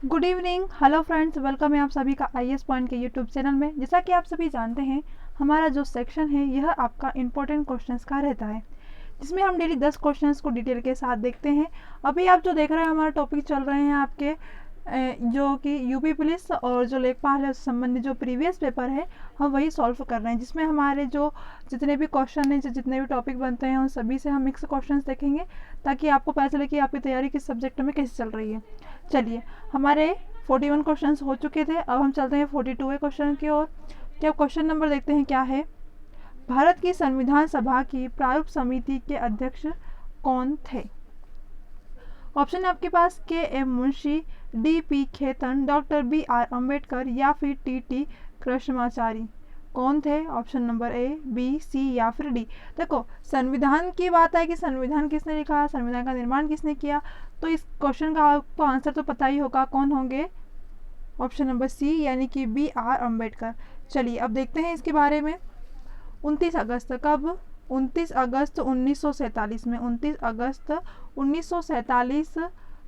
Good evening, hello friends, welcome है आप सभी का आईएएस पॉइंट के यूट्यूब चैनल में। जैसा कि आप सभी जानते हैं, हमारा जो सेक्शन है यह आपका इंपॉर्टेंट क्वेश्चंस का रहता है, जिसमें हम डेली 10 क्वेश्चंस को डिटेल के साथ देखते हैं। अभी आप जो देख रहे हैं, हमारा टॉपिक चल रहे हैं आपके जो कि यूपी पुलिस और जो लेखपाल है उससे संबंधित जो प्रीवियस पेपर है हम वही सॉल्व कर रहे हैं, जिसमें हमारे जो जितने भी क्वेश्चन हैं, जितने भी टॉपिक बनते हैं, उन सभी से हम मिक्स क्वेश्चंस देखेंगे ताकि आपको पता चले कि आपकी तैयारी किस सब्जेक्ट में कैसे चल रही है। चलिए, हमारे 41 क्वेश्चंस हो चुके थे, अब हम चलते हैं 42वें क्वेश्चन की ओर। क्या क्वेश्चन नंबर देखते हैं क्या है। भारत की संविधान सभा की प्रारूप समिति के अध्यक्ष कौन थे। ऑप्शन है आपके पास के M Munshi, D P Khetan, doctor B are Ambedkar या फिर टी टी कृष्णमाचारी। कौन थे। ऑप्शन नंबर ए, बी, सी या फिर डी। देखो, संविधान की बात है कि संविधान किसने लिखा, संविधान का निर्माण किसने किया, तो इस क्वेश्चन का आपको आंसर तो पता ही होगा, कौन होंगे। ऑप्शन नंबर सी यानी कि बी आर अम्बेडकर। चलिए अब देखते हैं इसके बारे में। 29 अगस्त कब। 29 अगस्त 1947 में, 29 अगस्त 1947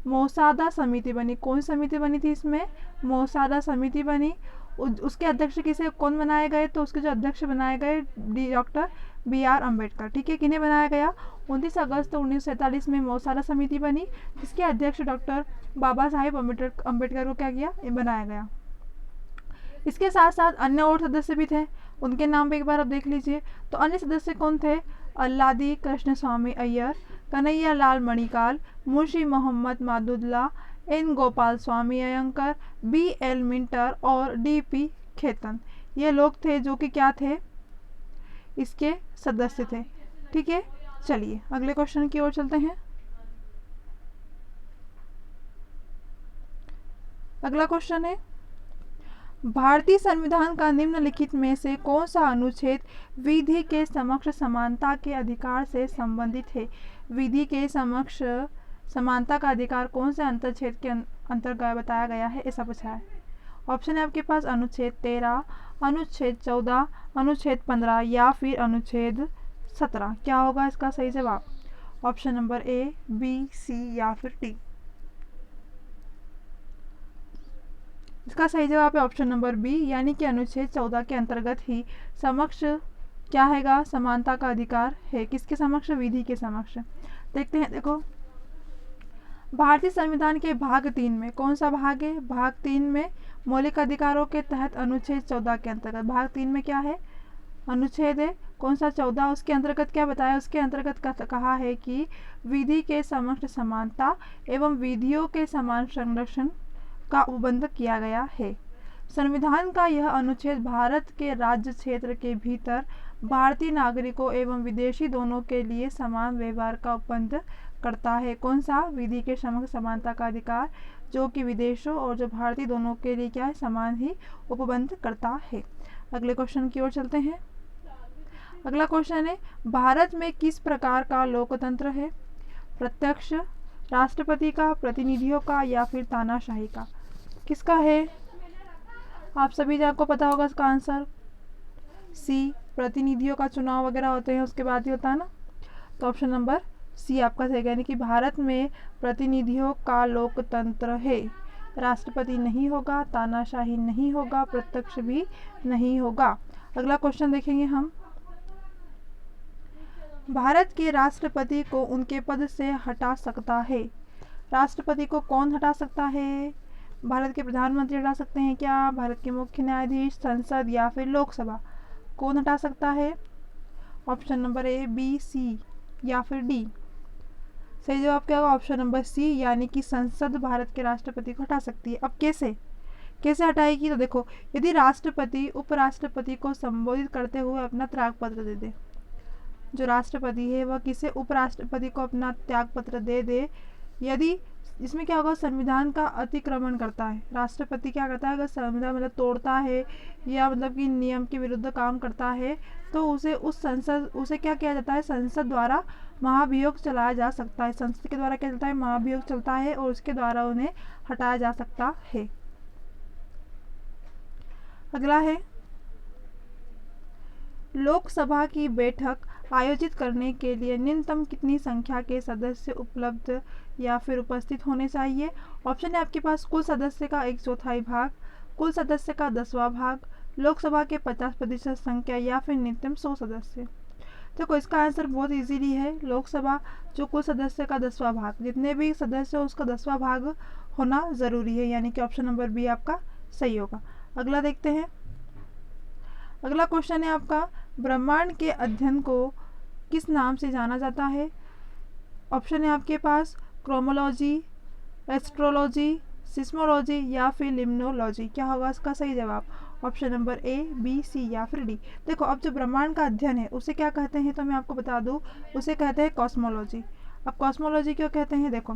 मोसादा समिति बनी। कौन समिति बनी थी इसमें, मोसादा समिति बनी। उसके अध्यक्ष किसे कौन बनाए गए, तो उसके जो अध्यक्ष बनाए गए डॉक्टर बी आर अम्बेडकर। ठीक है, किन्हें बनाया गया। 29 अगस्त 1947 में मोसादा समिति बनी, जिसके अध्यक्ष डॉक्टर बाबा साहेब अम्बेडकर को क्या किया, बनाया गया। इसके साथ साथ अन्य और सदस्य भी थे, उनके नाम पे एक बार आप देख लीजिए। तो अन्य सदस्य कौन थे। अल्लादी कृष्ण स्वामी Iyer, Kanhaiya Lal मणिकाल, Munshi Mohammad मादुल्ला, N Gopal Swami अयंकर, B L mentor और डी पी खेतन। ये लोग थे जो कि क्या थे, इसके सदस्य थे। ठीक है, चलिए अगले क्वेश्चन की ओर चलते हैं। अगला क्वेश्चन है, भारतीय संविधान का निम्नलिखित में से कौन सा अनुच्छेद विधि के समक्ष समानता के अधिकार से संबंधित है। विधि के समक्ष समानता का अधिकार कौन से अंतरछेद के अंतर्गत बताया गया है, ऐसा पूछा है। ऑप्शन है आपके पास अनुच्छेद 13, अनुच्छेद 14, अनुच्छेद 15 या फिर अनुच्छेद 17। क्या होगा इसका सही जवाब। ऑप्शन नंबर ए, बी, सी या फिर डी। इसका सही जवाब है ऑप्शन नंबर बी, यानी कि अनुच्छेद 14 के अंतर्गत ही समक्ष क्या हैगा, समानता का अधिकार है। किसके समक्ष, विधि के समक्ष। देखते हैं, देखो भारतीय संविधान के भाग 3 में कौन सा भाग है। भाग 3 में मौलिक अधिकारों के तहत अनुच्छेद 14 के अंतर्गत, भाग 3 में क्या है, अनुच्छेद है कौन सा, 14। उसके अंतर्गत क्या बताया, उसके अंतर्गत कहा है कि विधि के समक्ष समानता एवं विधियों के समान संरक्षण का उपबंध किया गया है। संविधान का यह अनुच्छेद भारत के राज्य क्षेत्र के भीतर भारतीय नागरिकों एवं विदेशी दोनों के लिए समान व्यवहार का उपबंध करता है। कौन सा, विधि के समक्ष समानता का अधिकार, जो कि विदेशों और जो भारतीय दोनों के लिए क्या है, समान ही उपबंध करता है। अगले क्वेश्चन की ओर चलते हैं। अगला क्वेश्चन है, भारत में किस प्रकार का लोकतंत्र है। प्रत्यक्ष, राष्ट्रपति का, प्रतिनिधियों का या फिर तानाशाही का। किसका है, आप सभी को पता होगा इसका आंसर सी, प्रतिनिधियों का चुनाव वगैरह होते हैं उसके बाद ही होता है ना। तो ऑप्शन नंबर सी आपका सही, यानी कि भारत में प्रतिनिधियों का लोकतंत्र है। राष्ट्रपति नहीं होगा, तानाशाही नहीं होगा, प्रत्यक्ष भी नहीं होगा। अगला क्वेश्चन देखेंगे हम। भारत के राष्ट्रपति को उनके पद से हटा सकता है। राष्ट्रपति को कौन हटा सकता है। भारत के प्रधानमंत्री हटा सकते हैं क्या, भारत के मुख्य न्यायाधीश, संसद या फिर लोकसभा। कौन हटा सकता है। ऑप्शन नंबर ए, बी, सी या फिर डी। सही जवाब क्या होगा, ऑप्शन नंबर सी, यानी कि संसद भारत के राष्ट्रपति को हटा सकती है। अब कैसे कैसे हटाएगी, तो देखो, यदि राष्ट्रपति उपराष्ट्रपति को संबोधित करते हुए अपना त्यागपत्र दे दे, जो राष्ट्रपति है वह किसे, उपराष्ट्रपति को अपना त्यागपत्र दे दे, यदि इसमें क्या होगा, संविधान का अतिक्रमण करता है। राष्ट्रपति क्या करता है, अगर संविधान मतलब तोड़ता है या मतलब कि नियम के विरुद्ध काम करता है, तो उसे क्या किया जाता है, संसद द्वारा महाभियोग चलाया जा सकता है। संसद के द्वारा क्या चलता है, महाभियोग चलता है और उसके द्वारा उन्हें हटाया जा सकता है। अगला है, लोकसभा की बैठक आयोजित करने के लिए न्यूनतम कितनी संख्या के सदस्य उपलब्ध या फिर उपस्थित होने चाहिए? ऑप्शन है आपके पास कुल सदस्य का 1/4 भाग, कुल सदस्य का 10वां भाग, लोकसभा के 50% संख्या या फिर न्यूनतम 100 सदस्य। देखो इसका आंसर बहुत इजीली है, लोकसभा जो कुल सदस्य का 10वां भाग, जितने भी सदस्य हो उसका 10वां भाग होना ज़रूरी है, यानी कि ऑप्शन नंबर बी आपका सही होगा। अगला देखते हैं। अगला क्वेश्चन है आपका, ब्रह्मांड के अध्ययन को किस नाम से जाना जाता है? ऑप्शन है आपके पास क्रोमोलॉजी, एस्ट्रोलॉजी, सिस्मोलॉजी या फिर लिम्नोलॉजी। क्या होगा इसका सही जवाब? ऑप्शन नंबर ए, बी, सी या फिर डी। देखो अब जो ब्रह्मांड का अध्ययन है उसे क्या कहते हैं, तो मैं आपको बता दूं, उसे कहते हैं कॉस्मोलॉजी। अब कॉस्मोलॉजी क्यों कहते हैं? देखो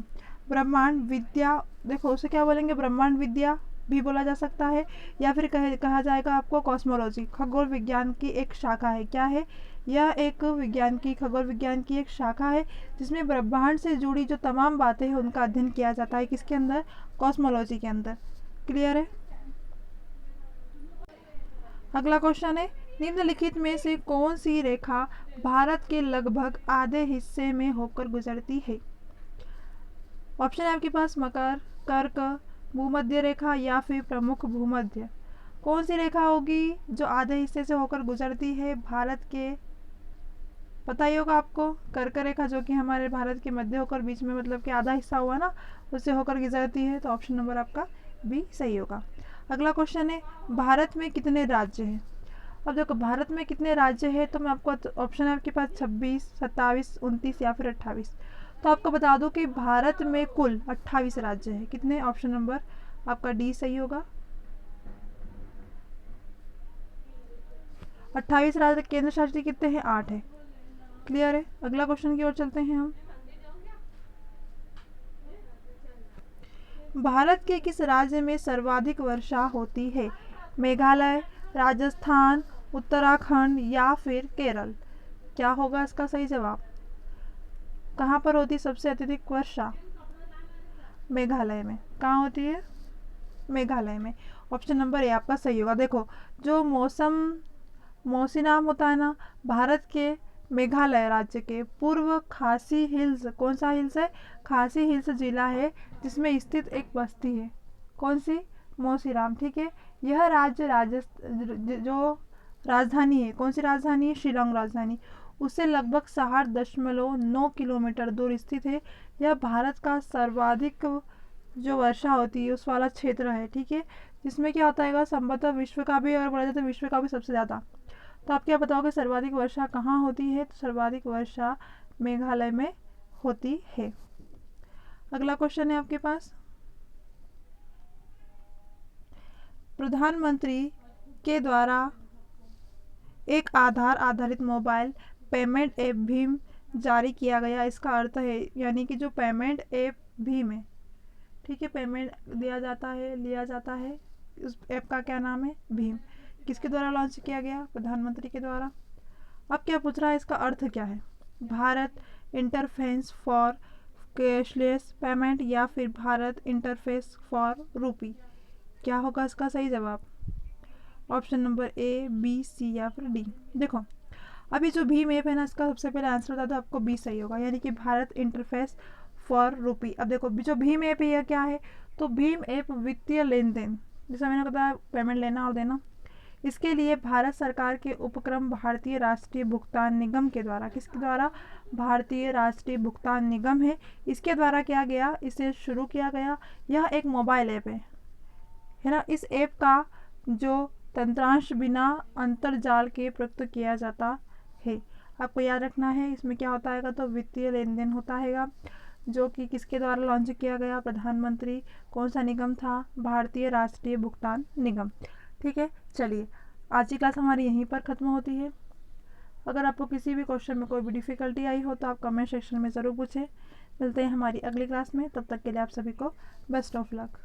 ब्रह्मांड विद्या, देखो उसे क्या बोलेंगे, ब्रह्मांड विद्या भी बोला जा सकता है, या फिर कहा जाएगा आपको कॉस्मोलॉजी, खगोल विज्ञान की एक शाखा है। क्या है? यह एक विज्ञान की, खगोल विज्ञान की एक शाखा है जिसमें ब्रह्मांड से जुड़ी जो तमाम बातें हैं उनका अध्ययन किया जाता है। किसके अंदर? कॉस्मोलॉजी के अंदर। क्लियर है? अगला क्वेश्चन है, निम्नलिखित में से कौन सी रेखा भारत के लगभग आधे हिस्से में होकर गुजरती है? ऑप्शन है आपके पास मकर, कर्क, भूमध्य रेखा या फिर प्रमुख भूमध्य। कौन सी रेखा होगी जो आधे हिस्से से होकर गुजरती है भारत के? पता ही होगा आपको, कर्क रेखा जो कि हमारे भारत के मध्य होकर बीच में, मतलब कि आधा हिस्सा हुआ ना, उससे होकर गुजरती है। तो ऑप्शन नंबर आपका बी सही होगा। अगला क्वेश्चन है, भारत में कितने राज्य हैं? अब देखो भारत में कितने राज्य हैं, तो मैं आपको ऑप्शन है आपके पास 26, 27, 29 या फिर 28। तो आपको बता दूं कि भारत में कुल 28 राज्य हैं। कितने? ऑप्शन नंबर आपका डी सही होगा। 28 राज्य, केंद्र शासित कितने हैं? 8 है। क्लियर है? अगला क्वेश्चन की ओर चलते हैं हम। भारत के किस राज्य में सर्वाधिक वर्षा होती है? मेघालय, राजस्थान, उत्तराखंड या फिर केरल। क्या होगा इसका सही जवाब? कहाँ पर होती है सबसे अत्यधिक वर्षा? मेघालय में। कहाँ होती है? मेघालय में। ऑप्शन नंबर ए आपका सही होगा। देखो जो मौसिनाम होता है ना, भारत के मेघालय राज्य के पूर्व खासी हिल्स, कौन सा हिल्स है? खासी हिल्स जिला है जिसमें स्थित एक बस्ती है। कौन सी? मौसिराम। ठीक है, यह राज्य जो राजधानी है, कौन सी राजधानी है? शिलोंग राजधानी, उससे लगभग 60.9 किलोमीटर दूर स्थित है। यह भारत का सर्वाधिक जो वर्षा होती है उस वाला क्षेत्र है। ठीक है, जिसमें क्या होता है संभवतः विश्व का भी, अगर बोला जाए तो विश्व का भी सबसे ज़्यादा। तो आप क्या बताओगे सर्वाधिक वर्षा कहाँ होती है? तो सर्वाधिक वर्षा मेघालय में होती है। अगला क्वेश्चन है आपके पास, प्रधानमंत्री के द्वारा एक आधार आधारित मोबाइल पेमेंट ऐप भीम जारी किया गया। इसका अर्थ है, यानी कि जो पेमेंट ऐप भीम है, ठीक है, पेमेंट दिया जाता है, लिया जाता है, उस ऐप का क्या नाम है? भीम। किसके द्वारा लॉन्च किया गया? प्रधानमंत्री के द्वारा। अब क्या पूछ रहा है, इसका अर्थ क्या है? Bharat interface for cashless payment या फिर भारत इंटरफेस फॉर रूपी। क्या होगा इसका सही जवाब? ऑप्शन नंबर ए, बी, सी या फिर डी। देखो अभी जो भीम ऐप है ना, इसका सबसे पहले आंसर बता दो, आपको बी सही होगा, यानी कि भारत इंटरफेस फॉर रूपी। अब देखो जो भीम ऐप है यह क्या है? तो भीम ऐप वित्तीय लेन देन, जैसा मैंने बताया पेमेंट लेना और देना, इसके लिए भारत सरकार के उपक्रम भारतीय राष्ट्रीय भुगतान निगम के द्वारा, किसके द्वारा? भारतीय राष्ट्रीय भुगतान निगम है, इसके द्वारा किया गया, इसे शुरू किया गया। यह एक मोबाइल ऐप है ना। इस ऐप का जो तंत्रांश बिना अंतरजाल के प्रयुक्त किया जाता है। आपको याद रखना है इसमें क्या होता है, तो वित्तीय लेन देन होता है, जो कि किसके द्वारा लॉन्च किया गया? प्रधानमंत्री। कौन सा निगम था? भारतीय राष्ट्रीय भुगतान निगम। ठीक है, चलिए आज की क्लास हमारी यहीं पर ख़त्म होती है। अगर आपको किसी भी क्वेश्चन में कोई भी डिफ़िकल्टी आई हो तो आप कमेंट सेक्शन में ज़रूर पूछें। मिलते हैं हमारी अगली क्लास में, तब तक के लिए आप सभी को बेस्ट ऑफ लक।